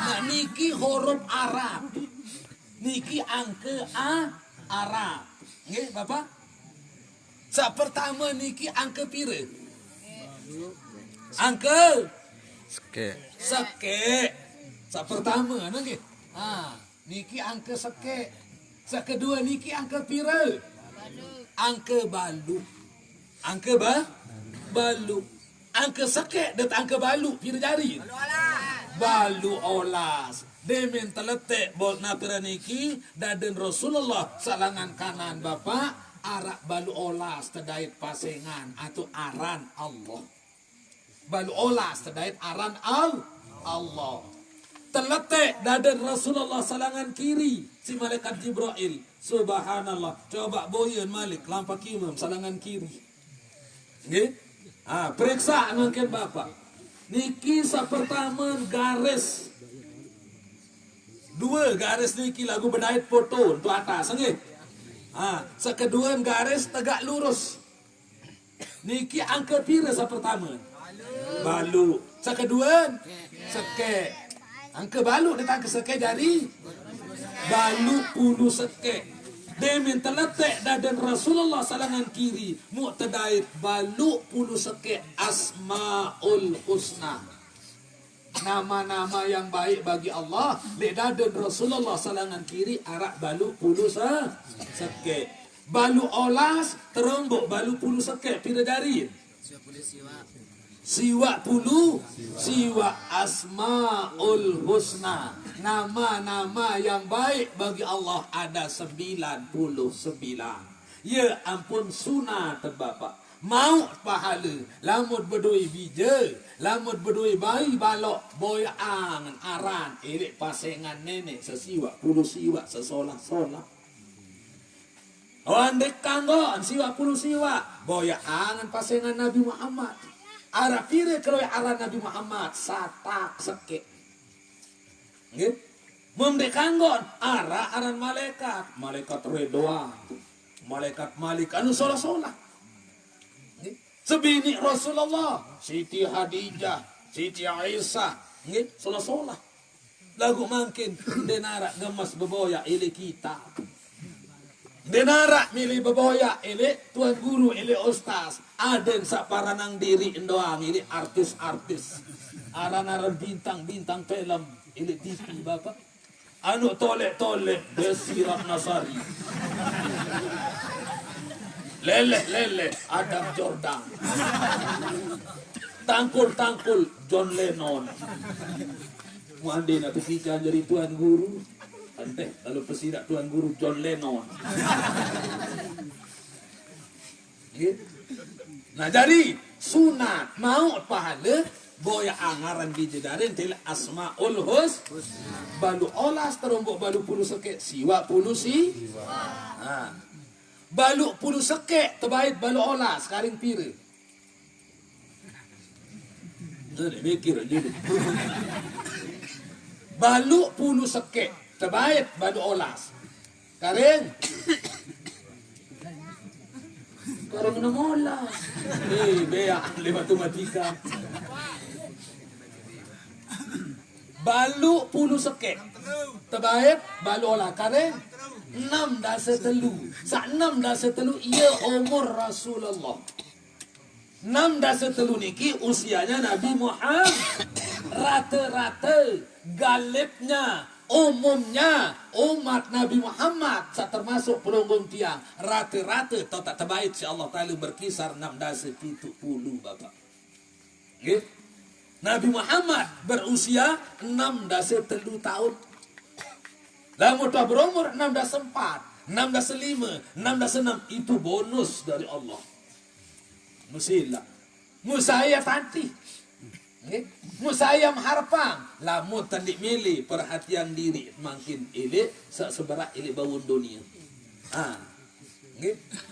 Nah niki huruf Arab. Niki angka Arab. Nggih, Bapak? Pertama niki angka pira? Angka seke. Pertama nggih. Niki angka seke. Kedua niki angka pira? Angka balu. Angka balu. Angka seke dan angka balu pira jari? Balu olas. Demen terletak bot napira niki daden Rasulullah salangan kanan Bapak arak balu olas terdait pasengan atau aran Allah. Balu olas terdait aran Allah. Terletak dadan Rasulullah salangan kiri si malaikat Jibril. Subhanallah. Coba boyen Malik lampak imam salangan kiri. Nggih? Periksa mungkin Bapak. Niki pertama garis. Dua garis niki lagu berdait foto untuk atas nggih. Sekedua garis tegak lurus. Niki angka pira pertama? Balu. Sekedua seke. Angka balu dan angka seke dari balu puluh seke. Demin terletak dadan Rasulullah salangan kiri. Mu'tadait balu puluh seke asmaul husna. Nama-nama yang baik bagi Allah. Dadan Rasulullah salangan kiri arak balu puluh seke. Balu olas terombok balu puluh seke. Pira dari? Siwa puluh. Siwa asmaul husna. Nama-nama yang baik bagi Allah ada 99. Ya ampun sunat Bapak. Mau pahala. Lamut berdui bija. Lamut berdui bayi balok. Boy angan aran. Elik pasengan nenek sesiwa. Puluh siwa sesolah-solah. Andek kanggon siwa puluh siwa. Boy angan pasengan Nabi Muhammad. Arah pire kalau arah Nabi Muhammad. Satak seke. Nggih. Membek kanggon arah aran malaikat. Malaikat Ridwan. Malaikat Malik anu solah-solah. Sebini Rasulullah, Siti Hadijah, Siti Aisyah, nggih, solah-solah. Lagu makin denara gemas beboya ili kita. Denara milih beboya ili tuan guru ili ustaz. Aden sak paranang diri doang ili artis-artis. Aran-aran bintang-bintang film ili TV Bapak. Anu tolek-tolek Desi Ratnasari. Leleh Adam Jordan. Tangkul John Lennon. Mandi nak ketika jadi tuan guru. Anteh lalu pesidak tuan guru John Lennon. Nah jadi sunat mau pahala boya angaran bijedarin til asmaul balu olas terombok balu pulu sekek siwa pulu si balu pulu sekek terbaik balu olas karing pira jadi mikir aja balu pulu sekek terbaik balu olas karing karang na mola. Bea ahli matematika. Balu puluh sekek. Terbaik balu olah kareng 6 dah setelu. Sak 6 dah setelu ia umur Rasulullah. 6 dah setelu niki usianya Nabi Muhammad. Rata-rata galibnya umumnya umat Nabi Muhammad termasuk pelonggung tiang rata-rata atau tak terbaik si Allah Ta'ala berkisar 6-70 Bapak. Okay? Nabi Muhammad berusia 6-3 tahun. Lalu tak berumur 6-4, 6-5, 6-6 itu bonus dari Allah. Musila. Musaya tanti. Musayam harpang lamu tandik milih perhatian diri makin ilik seberat ilik bawun dunia.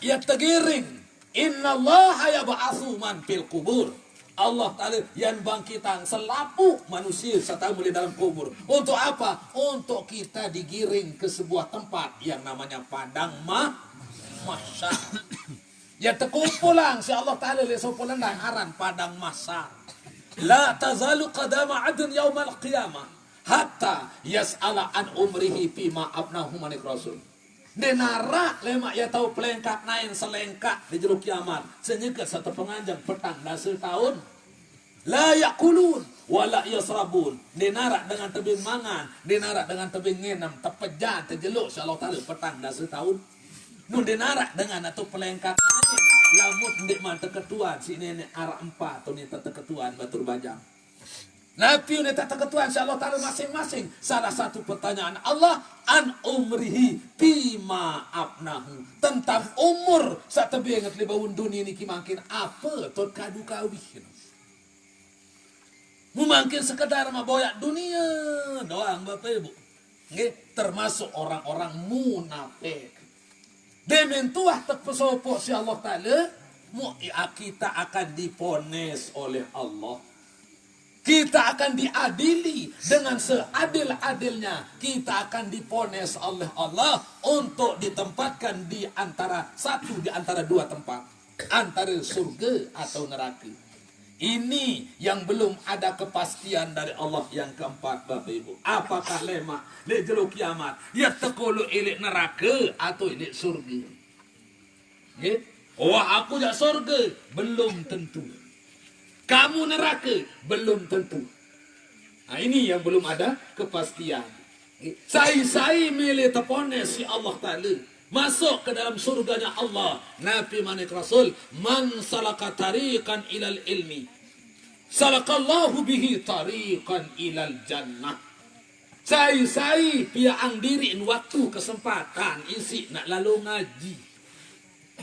Ya tergiring. Inna Allah yab'atsu man fil kubur. Allah Ta'ala yang bangkitan selapu manusia serta mulai dalam kubur. Untuk apa? Untuk kita digiring ke sebuah tempat yang namanya padang mahsyar. Ya terkumpulang si Allah Ta'ala lesopulan dan aran padang mahsyar. La tazalu qadama adun yaumal qiyamah hatta yas'ala an umrihi fima abnahu manik rasul. Denara lemak ya tahu pelengkap nain selengkap di jeruk kiamat. Senyeka satu penganjang petang dasar tahun. La yakulun wala yasrabun. Denara dengan tebing mangan, denara dengan tebing ngenam, tepejan, terjeluk Allah Ta'ala petang dasar tahun. Nun denara dengan atau pelengkap nain. Lamut ndik man terketuan si nenek arah 4 atau ni terketuan batur bajang. Nabi ni terketuan si Allah Ta'ala masing-masing. Salah satu pertanyaan Allah an umrihi pima abnahu. Tentang umur saat tebing ingat libawun dunia ni makin apa tot kadu kawih. Mungkin sekedar maboyak dunia doang Bapak Ibu. Termasuk orang-orang munafik. Dementuah terpesopok si Allah Ta'ala, kita akan diponis oleh Allah. Kita akan diadili dengan seadil-adilnya. Kita akan diponis oleh Allah untuk ditempatkan di antara dua tempat. Antara surga atau neraka. Ini yang belum ada kepastian dari Allah yang keempat Bapak Ibu. Apakah lemak le jeruk kiamat ya tekolo ilik neraka atau ilik surga? Wah aku jak surga belum tentu. Kamu neraka belum tentu. Nah, ini yang belum ada kepastian. Saya milih terpones si Allah Ta'ala masuk ke dalam surganya Allah. Nabi manik Rasul man salaka tariqan ilal ilmi salakallahu bihi tariqan ilal jannah. Saya piang diri waktu kesempatan isi nak lalu ngaji.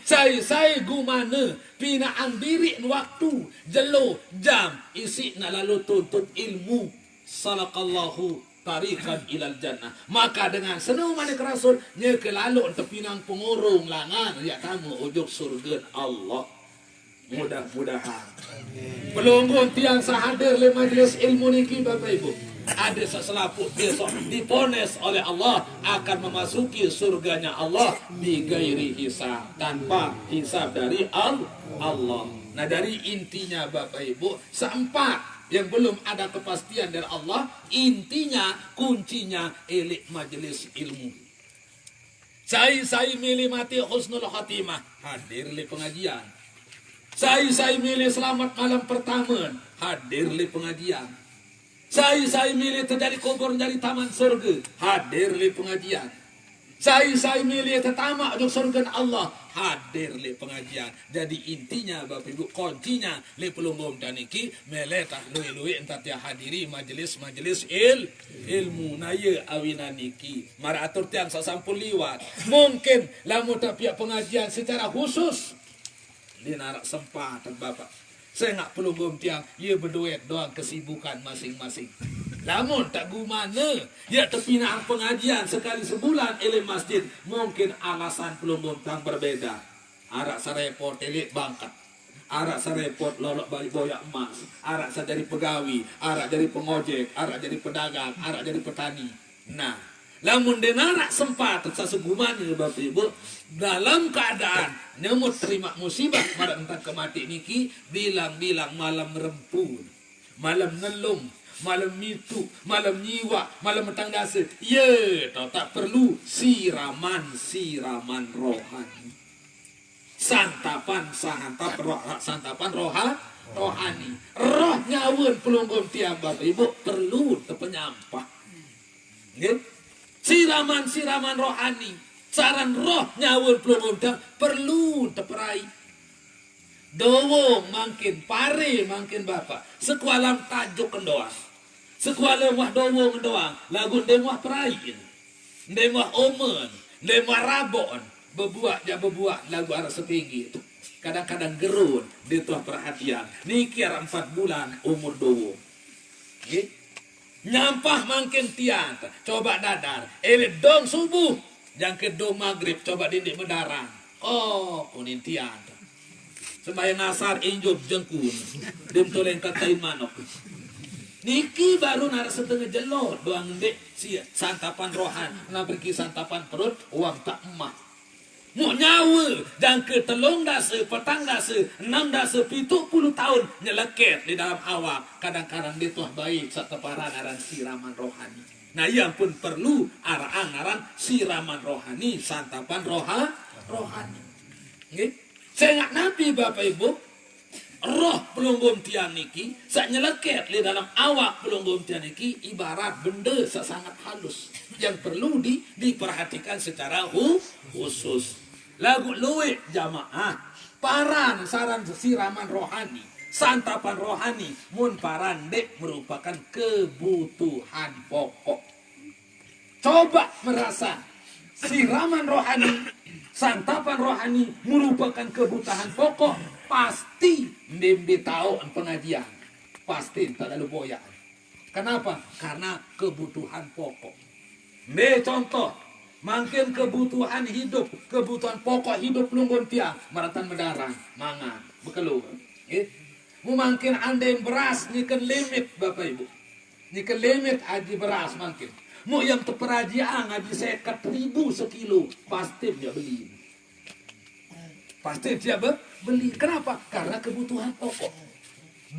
Saya gumana pinaan diri waktu jelo jam isi nak lalu tuntut ilmu. Salakallahu tarikan ilal jannah. Maka dengan senang manik Rasul nya ke lalu untuk pinang pengurung langan ya kamu ujuk surga Allah. Mudah-mudahan pelunggun tiang sahadir le majlis ilmu niki Bapak Ibu ada seselaput besok diponis oleh Allah akan memasuki surganya Allah di gairi hisab, tanpa hisab dari Allah. Nah dari intinya Bapak Ibu seempat yang belum ada kepastian dari Allah, intinya kuncinya elik majlis ilmu. Saya milih mati husnul khatimah, hadir li pengajian. Saya milih selamat malam pertama, hadir li pengajian. Saya milih terjadi kubur dari taman surga, hadir li pengajian. Saya milih tetamak untuk surga Allah hadir le pengajian. Jadi intinya Bapak Ibu kuncinya le pelunggum dan iki meletah lui entar dia hadiri majelis ilmu naya awinan iki. Mara atur tiang sasampun liwat. Mungkin lamun tak pihak pengajian secara khusus dia narak sempat Bapak. Saya nggak pelunggum tiang, ia berduet doang kesibukan masing-masing. Namun tak gumana, ya terpinang pengajian sekali sebulan ele masjid. Mungkin alasan pelunggum tiang berbeda. Arak sarepot elit bangkat. Arak sarepot lolok balik boyak emas. Arak saya jadi pegawai, arak jadi pengojek, arak jadi pedagang, arak jadi petani. Nah, lamun denarak sempat sesegumanya Bapak Ibu dalam keadaan nyemut terima musibah pada entah kemati niki bilang malam rempun, malam ngelum, malam mitu, malam nyiwa, malam metang dasa. Ye, tau tak perlu siraman rohani. Santapan rohani. Roh nyawun pelunggum tiang Bapak Ibu perlu terpenyampah. Nggih? Siraman rohani. Saran roh nyawul pelunggum tiang perlu terperai. Dowo makin pare makin Bapak. Sekualam tajuk kendoang. Sekualam wah dowo kendoang. Lagu demwah perai. Demwah omen. Demwah rabon. Bebuak lagu arah sepinggi itu. Kadang-kadang gerun. Dia tuah perhatian. Niki 4 bulan umur dowo. Okay? Nyampah makin tiang. Coba dadar. Elit dong subuh. Yang kedua maghrib. Coba dindik mendarang. Oh, kuning tiang. Sembahyang asar injub jengkun. Dia toleng katain manok. Niki baru nara setengah jelot. Doang dek. Santapan rohan. Nah pergi santapan perut. Uang tak emah. Mau nyawa. Dan ke telung dasa. Petang dasa. 6 dasa. 70 tahun. Nyeleket di dalam awak. Kadang-kadang dia tuah baik. Seteparan aran siraman rohani. Nah yang pun perlu arang-arang siraman rohani. Santapan rohani. Okay? Saya ingat Nabi Bapak Ibu. Roh pelunggum tiang niki. Saya nyeleket di dalam awak pelunggum tiang niki. Ibarat benda sangat halus. Yang perlu diperhatikan secara khusus. Lagu luwe jamaah. Paran saran siraman rohani. Santapan rohani. Mun paran dek merupakan kebutuhan pokok. Coba merasa siraman rohani. Santapan rohani merupakan kebutuhan pokok. Pasti mimpi tahu pengajian. Pasti tak ada boyak. Kenapa? Karena kebutuhan pokok. Contoh. Makin kebutuhan hidup. Kebutuhan pokok hidup pelunggum tiang. Maratan mendarang. Mangan. Bekelur. Mungkin andai beras. Nikan limit Bapak Ibu. Nikan limit aji beras makin. Mau yang terperajian aji 50.000 sekilo. Pasti dia beli. Pasti dia beli. Kenapa? Karena kebutuhan pokok.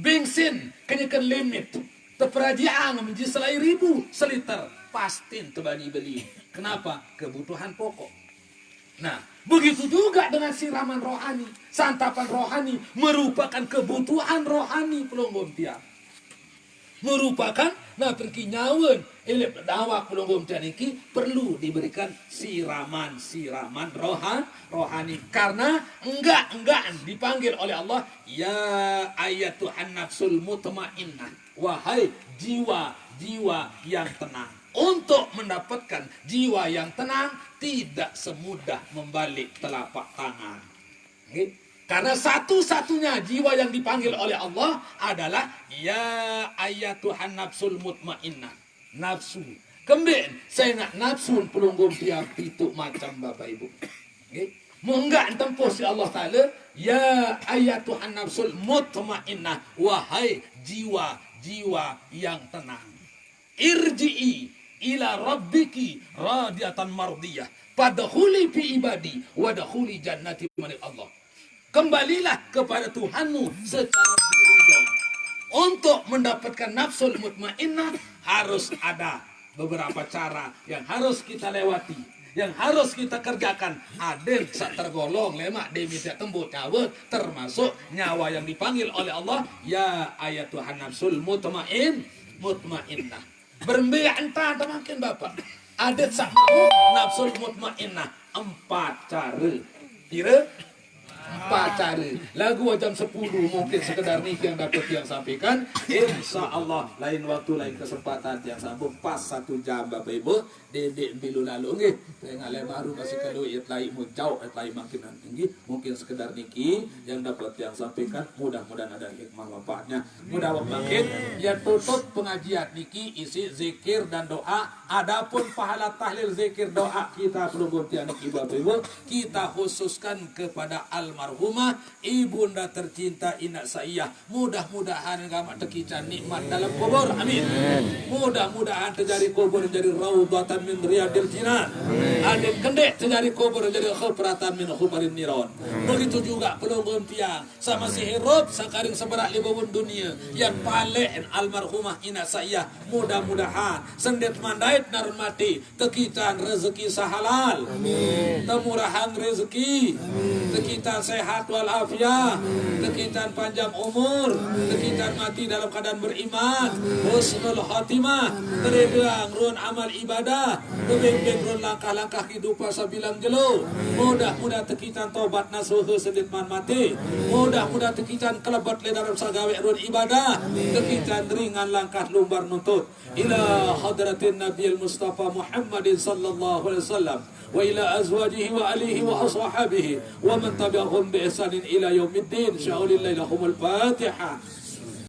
Bensin kenyakan limit. Terperajian menjadi 1.000 seliter. Pasti terbani beli. Kenapa? Kebutuhan pokok. Nah, begitu juga dengan siraman rohani. Santapan rohani merupakan kebutuhan rohani pelunggum tiang. Merupakan, nah perkinyawan elip dawak pelunggum tiang ini perlu diberikan siraman rohani. Karena enggak dipanggil oleh Allah, ya ayatuhan nafsul mutmainnah. Wahai jiwa yang tenang. Untuk mendapatkan jiwa yang tenang, tidak semudah membalik telapak tangan. Okay? Karena satu-satunya jiwa yang dipanggil oleh Allah adalah ya ayatuhan nafsul mutmainnah. Nafsu. Kembali, saya nak nafsu pelunggum tiap itu macam Bapak Ibu. Okay? Munggah tempuh si Allah Ta'ala, ya ayatuhan nafsul mutmainnah. Wahai jiwa yang tenang. Irji'i ila rabbiki radiyatan mardiyah. Padkhuli fi ibadi wadkhuli jannati man Allah. Kembalilah kepada Tuhanmu secara ridho. Untuk mendapatkan nafsul mutmainnah harus ada beberapa cara yang harus kita lewati, yang harus kita kerjakan. Adil sak tergolong lemak demi tidak tembus nyawa, termasuk nyawa yang dipanggil oleh Allah, ya ayatuhan nafsul mutmainnah. Bermbea entah makin Bapak. Ada satu nafsul mutmainnah 4 cara. Kira 4 cara. Lagu jam 10 mungkin sekedar ni yang dapat yang sampaikan. InsyaAllah lain waktu lain kesempatan yang sambung pas 1 jam Bapak Ibu. Dedek bilu lalu nggih. Tengah baru masih kalau it lain mau jauh it lain makin tinggi. Mungkin sekedar niki yang dapat yang sampaikan. Mudah-mudahan ada hikmah manfaatnya. Mudah-mudahan makin ya tutup pengajian niki isi zikir dan doa. Adapun pahala tahlil zikir doa kita perlu gantian niki Bapak Ibu. Kita khususkan kepada almarhumah ibunda tercinta Ina Saiyah. Mudah-mudahan gamak tekican nikmat dalam kubur. Amin. Mudah-mudahan terjadi kubur jadi raudhatan min riyadil jinan. Adik kendek terjadi kubur jadi khufratan min khubarin niron. Begitu juga pelunggun tiang sama si hirup sakaring seberat libun dunia yang paling almarhumah Ina Saiyah. Mudah-mudahan sendet mandait narun mati tekican rezeki sahalal. Temurahan rezeki. Tekitan sehat walafiat, tekitan panjang umur, tekitan mati dalam keadaan beriman, husnul khatimah, teregang run amal ibadah, tebimbing run langkah-langkah kehidupan sabilang jelo. Mudah-mudahan tekitan tobat nasuh sedit man mati, mudah-mudahan tekitan kelebat le dalam sagawe run ibadah, tekitan ringan langkah lumbar nuntut ila hadratin Nabiul Mustafa Muhammadin sallallahu alaihi wasallam wa ila azwajihi wa alihi wa ashabihi wa man tabi'ahum bi ihsanin ila yaumiddin. Sya'ulillah lahumul Fatihah.